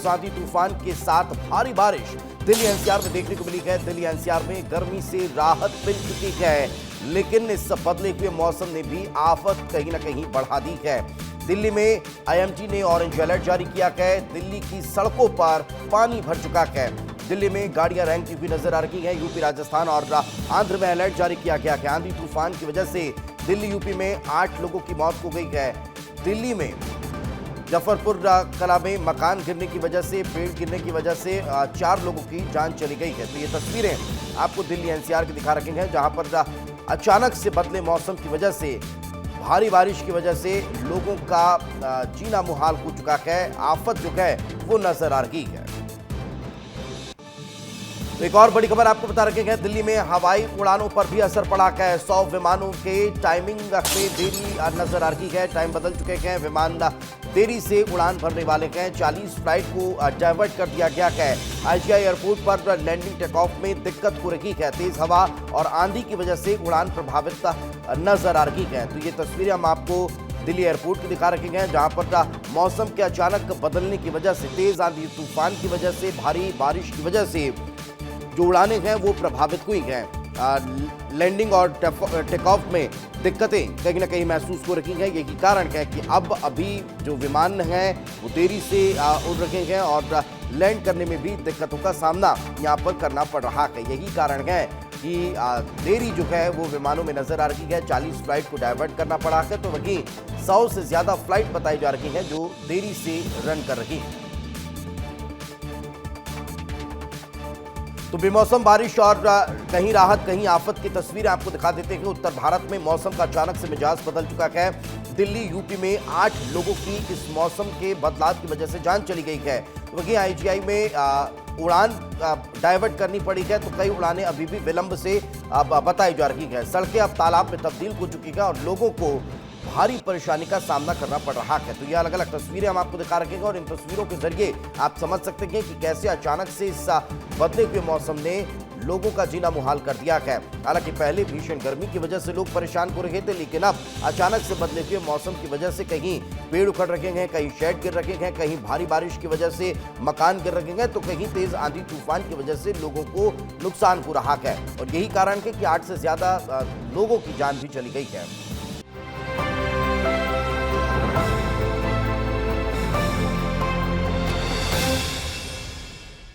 तेज आंधी तूफान के साथ भारी बारिश दिल्ली एनसीआर में देखने को मिली है। दिल्ली एनसीआर में गर्मी से राहत मिल चुकी है, लेकिन इस बदले हुए मौसम ने भी आफत कहीं ना कहीं बढ़ा दी है। दिल्ली में आईएमडी ने ऑरेंज अलर्ट जारी किया है। दिल्ली की सड़कों पर पानी भर चुका है। दिल्ली में गाड़ियां रैंकती हुई नजर आ रही हैं। यूपी, राजस्थान और आंध्र में अलर्ट जारी किया गया है। आंधी तूफान की वजह से दिल्ली यूपी में 8 लोगों की मौत हो गई है। दिल्ली में जफरपुर कला में मकान गिरने की वजह से, पेड़ गिरने की वजह से 4 लोगों की जान चली गई है। तो ये तस्वीरें आपको दिल्ली एनसीआर की दिखा रखे हैं, जहां पर अचानक से बदले मौसम की वजह से, भारी बारिश की वजह से लोगों का जीना मुहाल हो चुका है। आफत जो है वो नजर आ रही है। तो एक और बड़ी खबर आपको बता रखे हैं, दिल्ली में हवाई उड़ानों पर भी असर पड़ा है। 100 विमानों के टाइमिंग में देरी नजर आ रही है। टाइम बदल चुके हैं। विमान देरी से उड़ान भरने वाले हैं। 40 फ्लाइट को डाइवर्ट कर दिया गया है। आईजीआई एयरपोर्ट पर लैंडिंग टेक ऑफ में दिक्कत हो रही है। तेज हवा और आंधी की वजह से उड़ान प्रभावित नजर आ रही है। तो ये तस्वीरें हम आपको दिल्ली एयरपोर्ट की दिखा रखे हैं, जहां पर मौसम के अचानक बदलने की वजह से, तेज आंधी तूफान की वजह से, भारी बारिश की वजह से जो उड़ानें हैं वो प्रभावित हुई हैं। लैंडिंग और टेक ऑफ में दिक्कतें कहीं ना कहीं महसूस हो रही हैं। यही कारण है कि अब अभी जो विमान हैं वो देरी से उड़ रहे हैं और लैंड करने में भी दिक्कतों का सामना यहाँ पर करना पड़ रहा है। यही कारण है कि देरी जो है वो विमानों में नजर आ रही है। 40 फ्लाइट को डाइवर्ट करना पड़ा है, तो वहीं 100 से ज्यादा फ्लाइट बताई जा रही हैं जो देरी से रन कर रही हैं। तो बेमौसम बारिश और कहीं राहत कहीं आफत की तस्वीर आपको दिखा देते हैं। उत्तर भारत में मौसम का अचानक से मिजाज बदल चुका है। दिल्ली, यूपी में 8 लोगों की इस मौसम के बदलाव की वजह से जान चली गई है। वहीं आईजीआई में उड़ान डाइवर्ट करनी पड़ी है, तो कई उड़ानें अभी भी विलंब से बताई जा रही है। सड़कें अब तालाब में तब्दील हो चुकी है और लोगों को भारी परेशानी का सामना करना पड़ रहा है। तो ये अलग अलग तस्वीरें हम आपको दिखा रखेंगे और इन तस्वीरों के जरिए आप समझ सकते हैं कि कैसे अचानक से इस बदले हुए मौसम ने लोगों का जीना मुहाल कर दिया है। हालांकि पहले भीषण गर्मी की वजह से लोग परेशान हो रहे थे, लेकिन अब अचानक से बदले हुए मौसम की वजह से कहीं पेड़ उखड़ रखे हैं, कहीं शेड गिर रखे हैं, कहीं भारी बारिश की वजह से मकान गिर रखे हैं, तो कहीं तेज आंधी तूफान की वजह से लोगों को नुकसान हो रहा है। और यही कारण है कि 8 से ज्यादा लोगों की जान भी चली गई है।